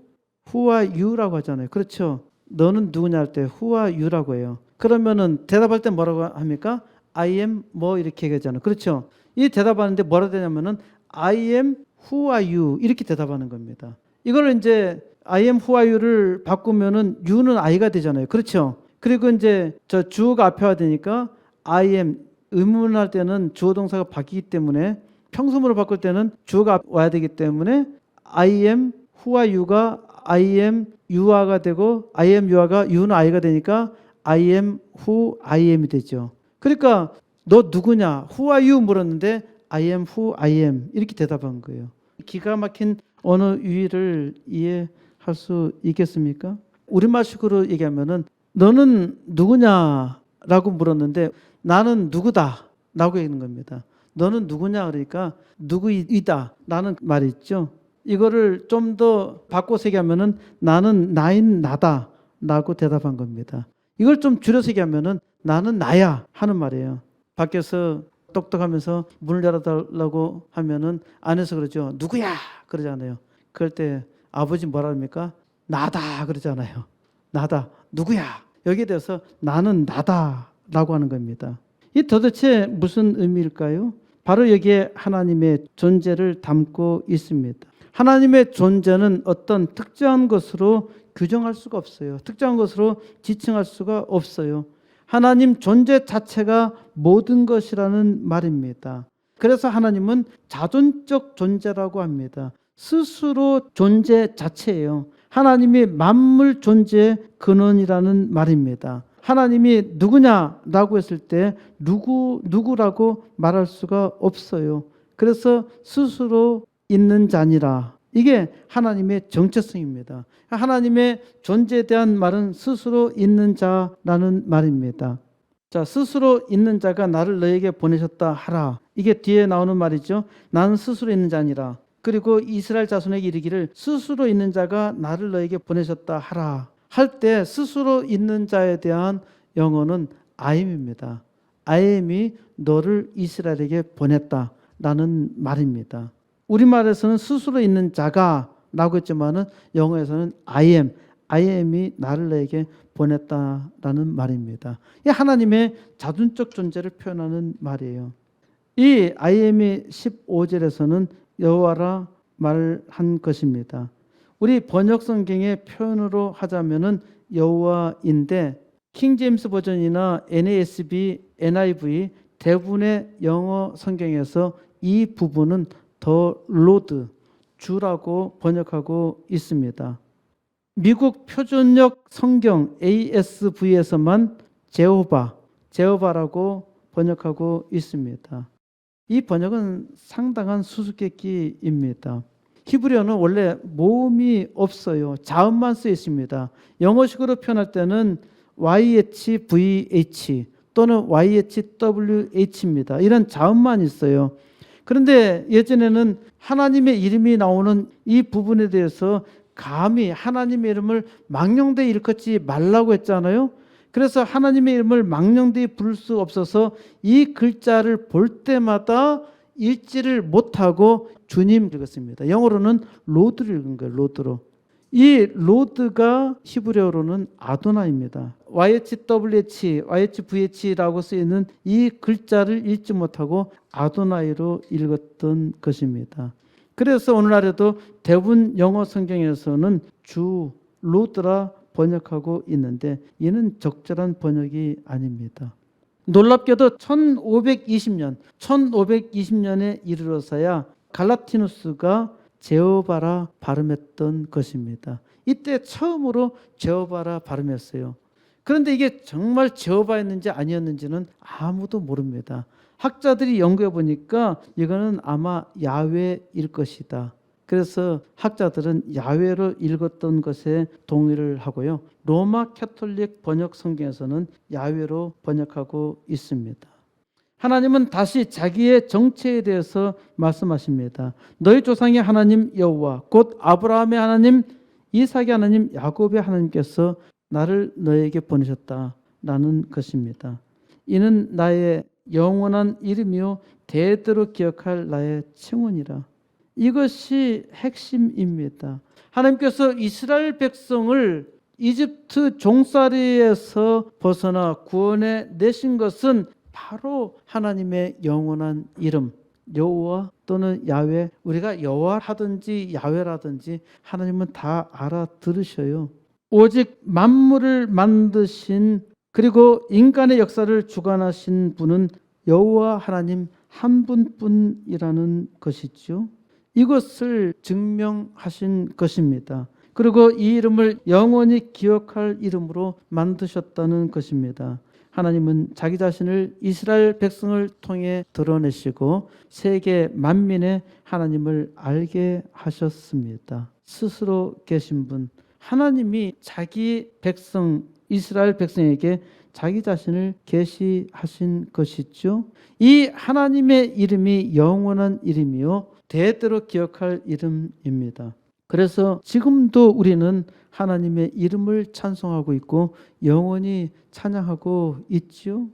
Who are you라고 하잖아요. 그렇죠? 너는 누구냐 할 때 Who are you라고 해요. 그러면은 대답할 때 뭐라고 합니까? I am 뭐 이렇게 얘기하잖아요. 그렇죠? 이 대답하는데 뭐라 되냐면은 I am who are you 이렇게 대답하는 겁니다. 이걸 이제 I am who are you를 바꾸면은 you는 I가 되잖아요. 그렇죠? 그리고 이제 주어가 앞에 와야 되니까 I am 의문할 때는 주어 동사가 바뀌기 때문에 평소문을 바꿀 때는 주어가 와야 되기 때문에 I am who are you가 I am you are가 되고 I am you are가 you는 I가 되니까 I am who I am이 되죠. 그러니까 너 누구냐? Who are you? 물었는데 I am who I am 이렇게 대답한 거예요. 기가 막힌 언어 유희를 이해할 수 있겠습니까? 우리말식으로 얘기하면은 너는 누구냐라고 물었는데 나는 누구다 라고 얘기하는 겁니다. 너는 누구냐 그러니까 누구이다 라는 말이 있죠. 이거를 좀 더 바꿔서 얘기하면은 나는 나인 나다 라고 대답한 겁니다. 이걸 좀 줄여서 얘기하면은 나는 나야 하는 말이에요. 밖에서 똑똑하면서 문을 열어달라고 하면은 안에서 그러죠. 누구야 그러잖아요. 그럴 때 아버지 뭐라 합니까? 나다 그러잖아요. 나다. 누구야? 여기에 대해서 나는 나다 라고 하는 겁니다. 이 도대체 무슨 의미일까요? 바로 여기에 하나님의 존재를 담고 있습니다. 하나님의 존재는 어떤 특정한 것으로 규정할 수가 없어요. 특정한 것으로 지칭할 수가 없어요. 하나님 존재 자체가 모든 것이라는 말입니다. 그래서 하나님은 자존적 존재라고 합니다. 스스로 존재 자체예요. 하나님이 만물 존재의 근원이라는 말입니다. 하나님이 누구냐라고 했을 때 누구라고 말할 수가 없어요. 그래서 스스로 있는 자니라. 이게 하나님의 정체성입니다. 하나님의 존재에 대한 말은 스스로 있는 자라는 말입니다. 자, 스스로 있는 자가 나를 너에게 보내셨다 하라. 이게 뒤에 나오는 말이죠. 나는 스스로 있는 자니라. 그리고 이스라엘 자손에게 이르기를 스스로 있는 자가 나를 너에게 보내셨다 하라. 할 때 스스로 있는 자에 대한 영어는 I am입니다. I am이 너를 이스라엘에게 보냈다라는 말입니다. 우리말에서는 스스로 있는 자가 라고 했지만은 영어에서는 I am이 나를 너에게 보냈다라는 말입니다. 이 하나님의 자존적 존재를 표현하는 말이에요. 이 I am이 15절에서는 여호와라 말한 것입니다. 우리 번역 성경의 표현으로 하자면은 여호와인데 킹 제임스 버전이나 NASB, NIV 대부분의 영어 성경에서 이 부분은 더 로드, 주라고 번역하고 있습니다. 미국 표준역 성경 ASV에서만 제호바라고 번역하고 있습니다. 이 번역은 상당한 수수께끼입니다. 히브리어는 원래 모음이 없어요. 자음만 쓰여 있습니다. 영어식으로 표현할 때는 YHVH 또는 YHWH입니다. 이런 자음만 있어요. 그런데 예전에는 하나님의 이름이 나오는 이 부분에 대해서 감히 하나님의 이름을 망령되이 일컫지 말라고 했잖아요. 그래서 하나님의 이름을 망령되이 부를 수 없어서 이 글자를 볼 때마다 읽지를 못하고 주님 읽었습니다. 영어로는 로드를 읽은 거예요. 로드로. 이 로드가 히브리어로는 아도나입니다. YHWH, YHVH라고 쓰이는 이 글자를 읽지 못하고 아도나이로 읽었던 것입니다. 그래서 오늘날에도 대부분 영어 성경에서는 주, 로드라 번역하고 있는데 이는 적절한 번역이 아닙니다. 놀랍게도 1520년에 이르러서야 갈라티누스가 제호바라 발음했던 것입니다. 이때 처음으로 제호바라 발음했어요. 그런데 이게 정말 제호바였는지 아니었는지는 아무도 모릅니다. 학자들이 연구해 보니까 이거는 아마 야훼일 것이다. 그래서 학자들은 야훼로 읽었던 것에 동의를 하고요. 로마 캐톨릭 번역 성경에서는 야훼로 번역하고 있습니다. 하나님은 다시 자기의 정체에 대해서 말씀하십니다. 너희 조상의 하나님 여호와 곧 아브라함의 하나님, 이삭의 하나님, 야곱의 하나님께서 나를 너에게 보내셨다라는 것입니다. 이는 나의 영원한 이름이요 대대로 기억할 나의 칭언이라. 이것이 핵심입니다. 하나님께서 이스라엘 백성을 이집트 종살이에서 벗어나 구원해 내신 것은 바로 하나님의 영원한 이름 여호와 또는 야훼, 우리가 여호와 하든지 야훼라든지 하나님은 다 알아들으셔요. 오직 만물을 만드신 그리고 인간의 역사를 주관하신 분은 여호와 하나님 한 분뿐이라는 것이죠. 이것을 증명하신 것입니다. 그리고 이 이름을 영원히 기억할 이름으로 만드셨다는 것입니다. 하나님은 자기 자신을 이스라엘 백성을 통해 드러내시고 세계 만민의 하나님을 알게 하셨습니다. 스스로 계신 분, 하나님이 자기 백성 이스라엘 백성에게 자기 자신을 계시하신 것이죠. 이 하나님의 이름이 영원한 이름이요 대대로 기억할 이름입니다. 그래서 지금도 우리는 하나님의 이름을 찬송하고 있고 영원히 찬양하고 있지요.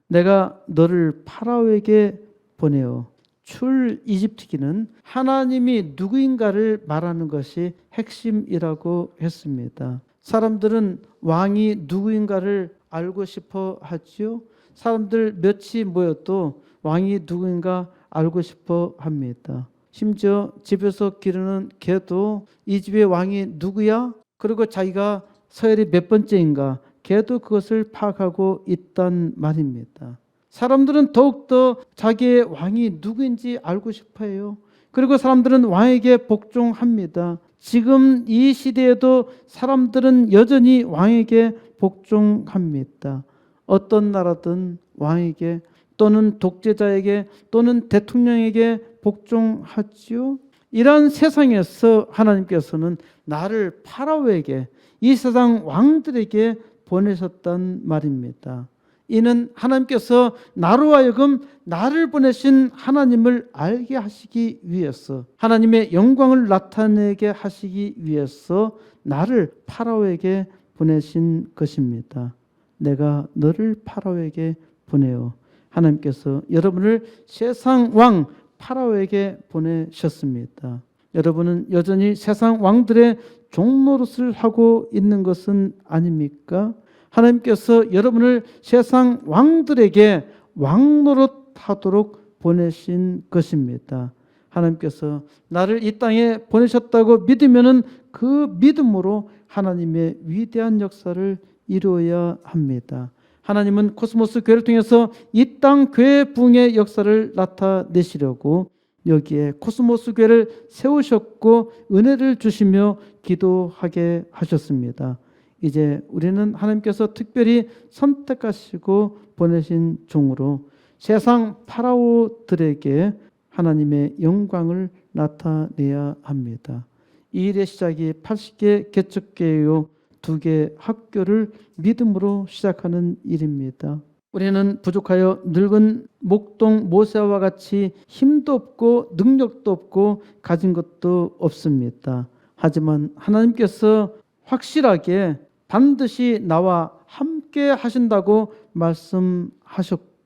내가 너를 파라오에게 보내어 출 이집트기는 하나님이 누구인가를 말하는 것이 핵심이라고 했습니다. 사람들은 왕이 누구인가를 알고 싶어 하지요. 사람들 몇이 모여도 왕이 누구인가 알고 싶어 합니다. 심지어 집에서 기르는 개도 이 집의 왕이 누구야? 그리고 자기가 서열이 몇 번째인가? 개도 그것을 파악하고 있단 말입니다. 사람들은 더욱더 자기의 왕이 누구인지 알고 싶어 해요. 그리고 사람들은 왕에게 복종합니다. 지금 이 시대에도 사람들은 여전히 왕에게 복종합니다. 어떤 나라든 왕에게 또는 독재자에게 또는 대통령에게 복종하지요. 이런 세상에서 하나님께서는 나를 파라오에게 이 세상 왕들에게 보내셨단 말입니다. 이는 하나님께서 나로 하여금 나를 보내신 하나님을 알게 하시기 위해서 하나님의 영광을 나타내게 하시기 위해서 나를 파라오에게 보내신 것입니다. 내가 너를 파라오에게 보내어 하나님께서 여러분을 세상 왕 파라오에게 보내셨습니다. 여러분은 여전히 세상 왕들의 종노릇을 하고 있는 것은 아닙니까? 하나님께서 여러분을 세상 왕들에게 왕노릇하도록 보내신 것입니다. 하나님께서 나를 이 땅에 보내셨다고 믿으면은 그 믿음으로 하나님의 위대한 역사를 이루어야 합니다. 하나님은 코스모스 교회를 통해서 이 땅 교회 부흥의 역사를 나타내시려고 여기에 코스모스 교회를 세우셨고 은혜를 주시며 기도하게 하셨습니다. 이제 우리는 하나님께서 특별히 선택하시고 보내신 종으로 세상 파라오들에게 하나님의 영광을 나타내야 합니다. 이 일의 시작이 80개 개척교회요 2개 학교를 믿음으로 시작하는 일입니다. 우리는 부족하여 늙은 목동 모세와 같이 힘도 없고 능력도 없고 가진 것도 없습니다. 하지만 하나님께서 확실하게 반드시 나와 함께 하신다고 말씀하셨고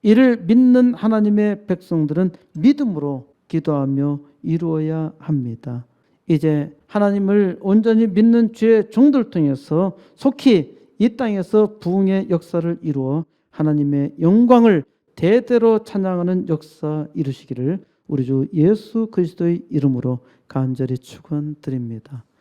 이를 믿는 하나님의 백성들은 믿음으로 기도하며 이루어야 합니다. 이제 하나님을 온전히 믿는 주의 종들 통해서 속히 이 땅에서 부흥의 역사를 이루어 하나님의 영광을 대대로 찬양하는 역사 이루시기를 우리 주 예수 그리스도의 이름으로 간절히 축원드립니다.